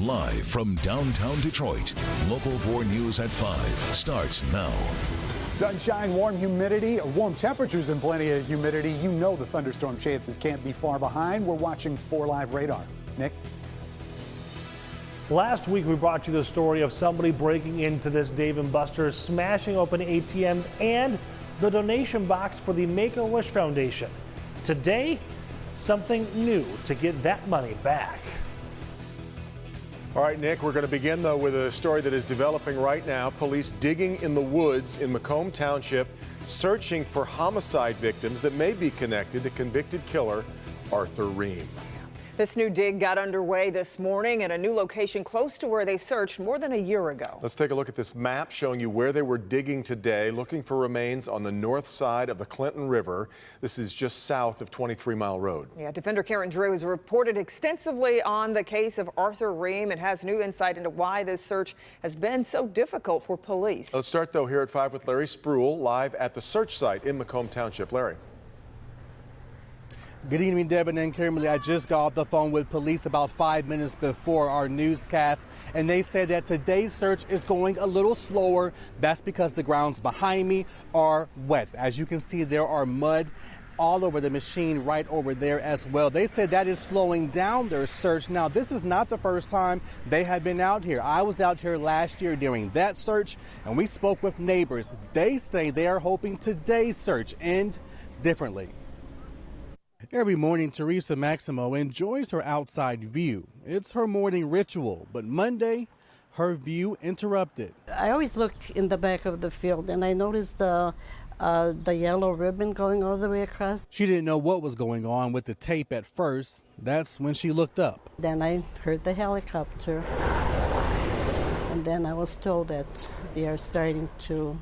Live from downtown Detroit, Local 4 News at 5 starts now. Sunshine, warm humidity, warm temperatures and plenty of humidity. You know the thunderstorm chances can't be far behind. We're watching 4 Live radar. Nick? Last week, we brought you the story of somebody breaking into this Dave & Buster's, smashing open ATMs and the donation box for the Make-A-Wish Foundation. Today, something new to get that money back. All right, Nick, we're going to begin, though, with a story that is developing right now. Police digging in the woods in Macomb Township, searching for homicide victims that may be connected to convicted killer Arthur Reem. This new dig got underway this morning at a new location close to where they searched more than a year ago. Let's take a look at this map showing you where they were digging today, looking for remains on the north side of the Clinton River. This is just south of 23 Mile Road. Yeah, Defender Karen Drew has reported extensively on the case of Arthur Reem and has new insight into why this search has been so difficult for police. Let's start, though, here at 5 with Larry Spruill, live at the search site in Macomb Township. Larry. Good evening, Devin and Kimberly. I just got off the phone with police about 5 minutes before our newscast, and they said that today's search is going a little slower. That's because the grounds behind me are wet. As you can see, there are mud all over the machine right over there as well. They said that is slowing down their search. Now, this is not the first time they have been out here. I was out here last year during that search, and we spoke with neighbors. They say they are hoping today's search end differently. Every morning, Teresa Maximo enjoys her outside view. It's her morning ritual, but Monday, her view interrupted. I always look in the back of the field, and I noticed the yellow ribbon going all the way across. She didn't know what was going on with the tape at first. That's when she looked up. Then I heard the helicopter, and then I was told that they are starting to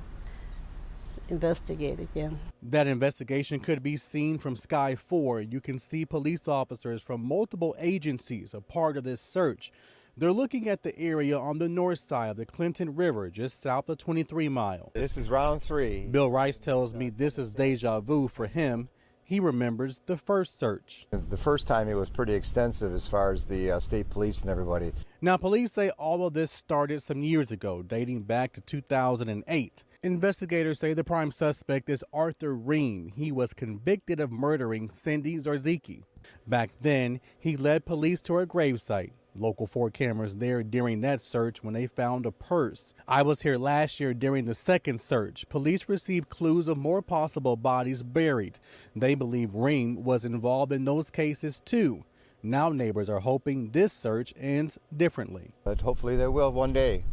investigate again. That investigation could be seen from Sky 4. You can see police officers from multiple agencies a part of this search. They're looking at the area on the north side of the Clinton River, just south of 23 Mile. This is round 3. Bill Rice tells me this is deja vu for him. He remembers the first search. The first time it was pretty extensive as far as the state police and everybody. Now, police say all of this started some years ago, dating back to 2008. Investigators say the prime suspect is Arthur Reem. He was convicted of murdering Cindy Zarzicki. Back then, he led police to her gravesite. Local 4 cameras there during that search when they found a purse. I was here last year during the second search. Police received clues of more possible bodies buried. They believe Reem was involved in those cases too. Now neighbors are hoping this search ends differently. But hopefully they will one day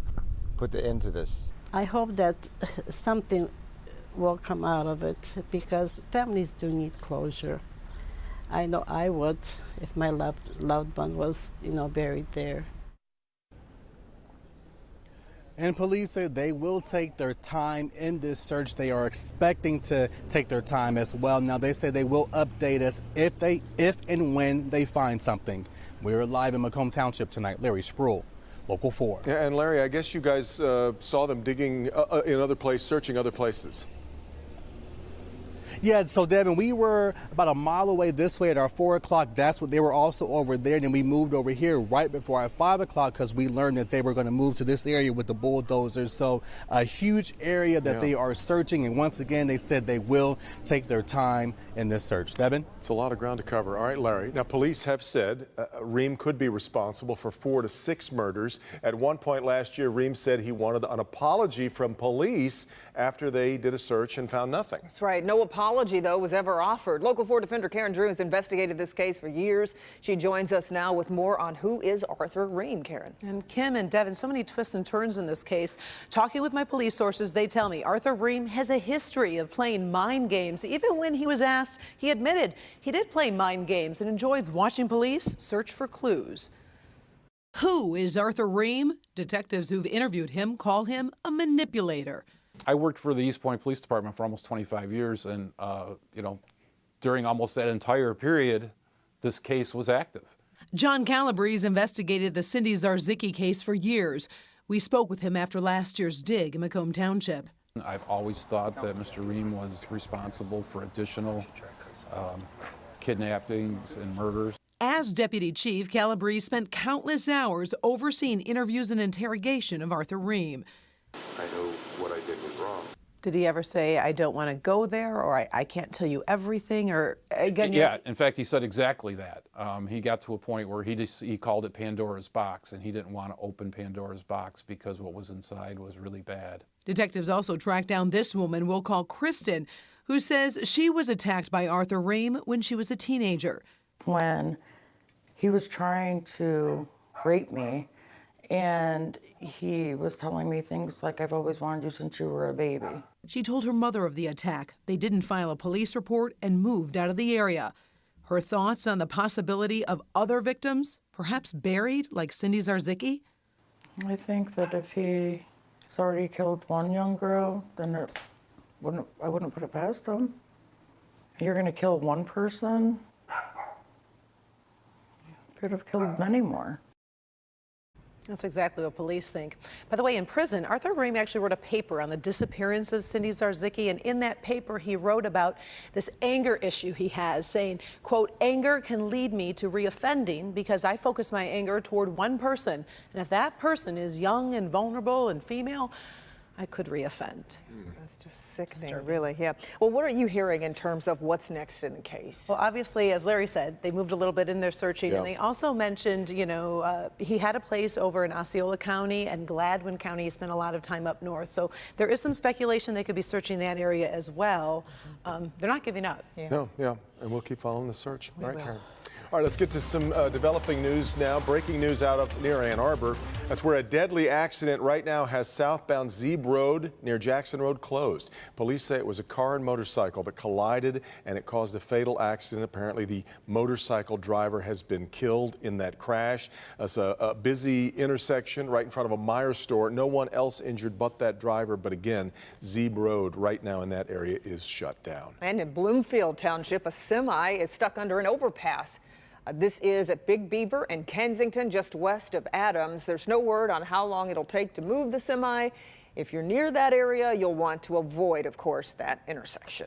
put the end to this. I hope that something will come out of it, because families do need closure. I know I would if my loved one was, buried there. And police say they will take their time in this search. They are expecting to take their time as well. Now, they say they will update us if and when they find something. We're live in Macomb Township tonight. Larry Spruill, Local 4. Yeah, and Larry, I guess you guys saw them digging in other places, searching other places. Yeah, so Devin, we were about a mile away this way at our 4 o'clock. That's what they were also over there. And then we moved over here right before our 5 o'clock because we learned that they were going to move to this area with the bulldozers. So a huge area that they are searching. And once again, they said they will take their time in this search. Devin? It's a lot of ground to cover. All right, Larry. Now, police have said Reem could be responsible for 4 to 6 murders. At one point last year, Reem said he wanted an apology from police after they did a search and found nothing. That's right. No apology, though, was ever offered. Local 4 Defender Karen Drew has investigated this case for years. She joins us now with more on who is Arthur Reem, Karen. And Kim and Devin, so many twists and turns in this case. Talking with my police sources, they tell me Arthur Reem has a history of playing mind games. Even when he was asked, he admitted he did play mind games and enjoys watching police search for clues. Who is Arthur Reem? Detectives who've interviewed him call him a manipulator. I worked for the East Point Police Department for almost 25 years, and during almost that entire period, this case was active. John Calabrese investigated the Cindy Zarzicki case for years. We spoke with him after last year's dig in Macomb Township. I've always thought that Mr. Reem was responsible for additional kidnappings and murders. As deputy chief, Calabrese spent countless hours overseeing interviews and interrogation of Arthur Reem. I know what I did was wrong. Did he ever say, I don't want to go there, or I can't tell you everything, or again? Yeah, in fact, he said exactly that. He got to a point where he called it Pandora's box, and he didn't want to open Pandora's box because what was inside was really bad. Detectives also tracked down this woman we'll call Kristen, who says she was attacked by Arthur Reem when she was a teenager. When he was trying to rape me, and he was telling me things like, I've always wanted you since you were a baby. She told her mother of the attack. They didn't file a police report and moved out of the area. Her thoughts on the possibility of other victims, perhaps buried like Cindy Zarzicki? I think that if he's already killed one young girl, then I wouldn't put it past him. You're going to kill one person? Could have killed many more. That's exactly what police think. By the way, in prison, Arthur Reem actually wrote a paper on the disappearance of Cindy Zarzicki, and in that paper he wrote about this anger issue he has, saying, quote, anger can lead me to reoffending because I focus my anger toward one person, and if that person is young and vulnerable and female, I could reoffend. That's just sickening, really, yeah. Well, what are you hearing in terms of what's next in the case? Well, obviously, as Larry said, they moved a little bit in their searching, and they also mentioned, you know, he had a place over in Osceola County and Gladwin County. He spent a lot of time up north. So there is some speculation they could be searching that area as well. They're not giving up. No, and we'll keep following the search. All right, Karen. All right, let's get to some developing news now. Breaking news out of near Ann Arbor. That's where a deadly accident right now has southbound Zeeb Road near Jackson Road closed. Police say it was a car and motorcycle that collided and it caused a fatal accident. Apparently, the motorcycle driver has been killed in that crash. It's a busy intersection right in front of a Meijer store. No one else injured but that driver. But again, Zeeb Road right now in that area is shut down. And in Bloomfield Township, a semi is stuck under an overpass. This is at Big Beaver and Kensington, just west of Adams. There's no word on how long it'll take to move the semi. If you're near that area, you'll want to avoid, of course, that intersection.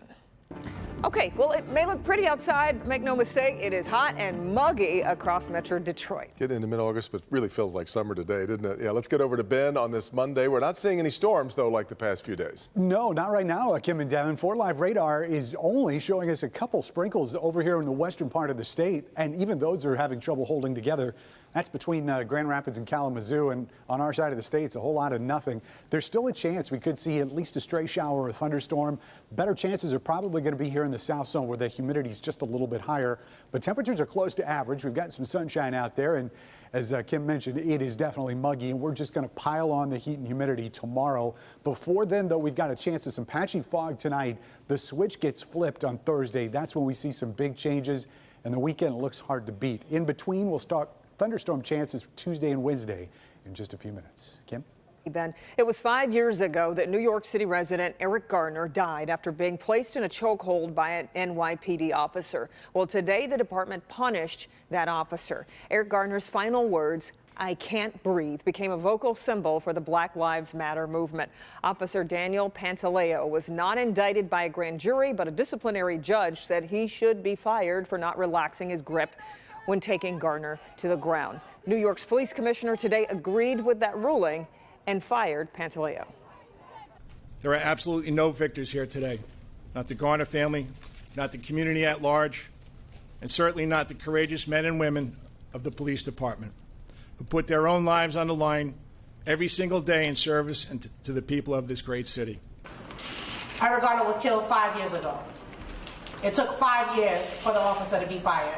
Okay, well, it may look pretty outside. Make no mistake, it is hot and muggy across Metro Detroit. Getting into mid-August, but really feels like summer today, didn't it? Yeah, let's get over to Ben on this Monday. We're not seeing any storms, though, like the past few days. No, not right now, Kim and Devin. 4 Live radar is only showing us a couple sprinkles over here in the western part of the state, and even those are having trouble holding together. That's between Grand Rapids and Kalamazoo, and on our side of the state, it's a whole lot of nothing. There's still a chance we could see at least a stray shower or a thunderstorm. Better chances are probably going to be here in the south zone where the humidity is just a little bit higher, but temperatures are close to average. We've got some sunshine out there, and as Kim mentioned, it is definitely muggy, and we're just going to pile on the heat and humidity tomorrow. Before then, though, we've got a chance of some patchy fog tonight. The switch gets flipped on Thursday. That's when we see some big changes, and the weekend looks hard to beat. In between, we'll start thunderstorm chances for Tuesday and Wednesday in just a few minutes. Kim? Ben, it was 5 years ago that New York City resident Eric Garner died after being placed in a chokehold by an NYPD officer. Well, today the department punished that officer. Eric Garner's final words, "I can't breathe," became a vocal symbol for the Black Lives Matter movement. Officer Daniel Pantaleo was not indicted by a grand jury, but a disciplinary judge said he should be fired for not relaxing his grip when taking Garner to the ground. New York's police commissioner today agreed with that ruling and fired Pantaleo. There are absolutely no victors here today. Not the Garner family, not the community at large, and certainly not the courageous men and women of the police department who put their own lives on the line every single day in service and to the people of this great city. Eric Garner was killed 5 years ago. It took 5 years for the officer to be fired.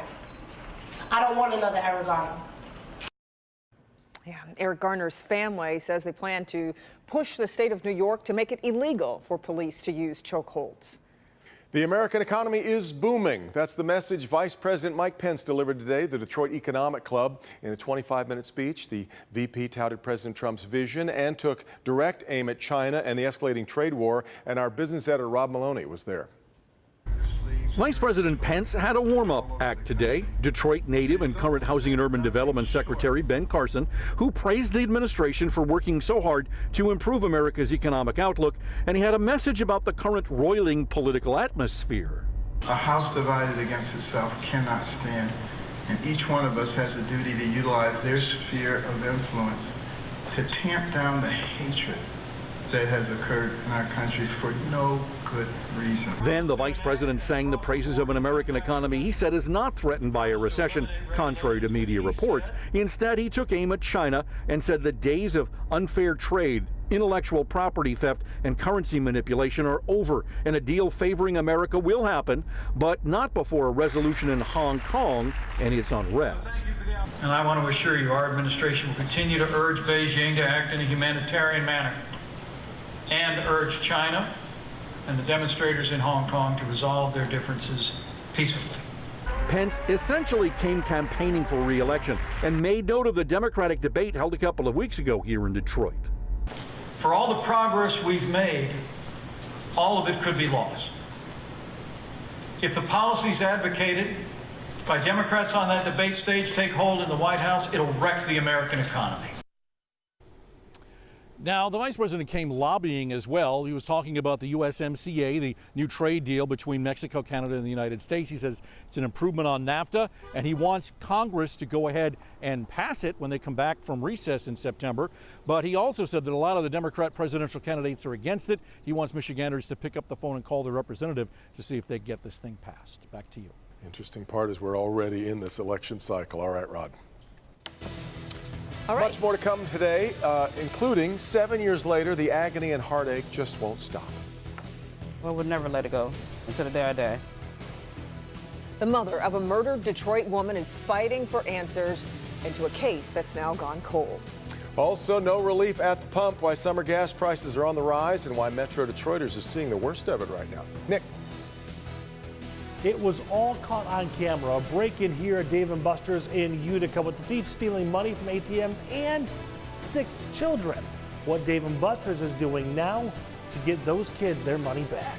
I don't want another Eric Garner. Yeah, Eric Garner's family says they plan to push the state of New York to make it illegal for police to use chokeholds. The American economy is booming. That's the message Vice President Mike Pence delivered today at the Detroit Economic Club. In a 25-minute speech, the VP touted President Trump's vision and took direct aim at China and the escalating trade war. And our business editor, Rob Maloney, was there. Vice President Pence had a warm-up act today. Detroit native and current Housing and Urban Development Secretary Ben Carson, who praised the administration for working so hard to improve America's economic outlook, and he had a message about the current roiling political atmosphere. A house divided against itself cannot stand. And each one of us has a duty to utilize their sphere of influence to tamp down the hatred that has occurred in our country for no good reason. Then the vice president sang the praises of an American economy he said is not threatened by a recession, contrary to media reports. Instead, he took aim at China and said the days of unfair trade, intellectual property theft, and currency manipulation are over, and a deal favoring America will happen, but not before a resolution in Hong Kong and its unrest. And I want to assure you our administration will continue to urge Beijing to act in a humanitarian manner and urge China and the demonstrators in Hong Kong to resolve their differences peacefully. Pence essentially came campaigning for re-election and made note of the Democratic debate held a couple of weeks ago here in Detroit. For all the progress we've made, all of it could be lost. If the policies advocated by Democrats on that debate stage take hold in the White House, it'll wreck the American economy. Now, the vice president came lobbying as well. He was talking about the USMCA, the new trade deal between Mexico, Canada, and the United States. He says it's an improvement on NAFTA, and he wants Congress to go ahead and pass it when they come back from recess in September. But he also said that a lot of the Democrat presidential candidates are against it. He wants Michiganders to pick up the phone and call their representative to see if they get this thing passed. Back to you. Interesting part is we're already in this election cycle. All right, Rod. All right. Much more to come today, including 7 years later, the agony and heartache just won't stop. I would never let it go until the day I die. The mother of a murdered Detroit woman is fighting for answers into a case that's now gone cold. Also, no relief at the pump, why summer gas prices are on the rise and why Metro Detroiters are seeing the worst of it right now. Nick. It was all caught on camera. A break-in here at Dave & Buster's in Utica with the thief stealing money from ATMs and sick children. What Dave & Buster's is doing now to get those kids their money back.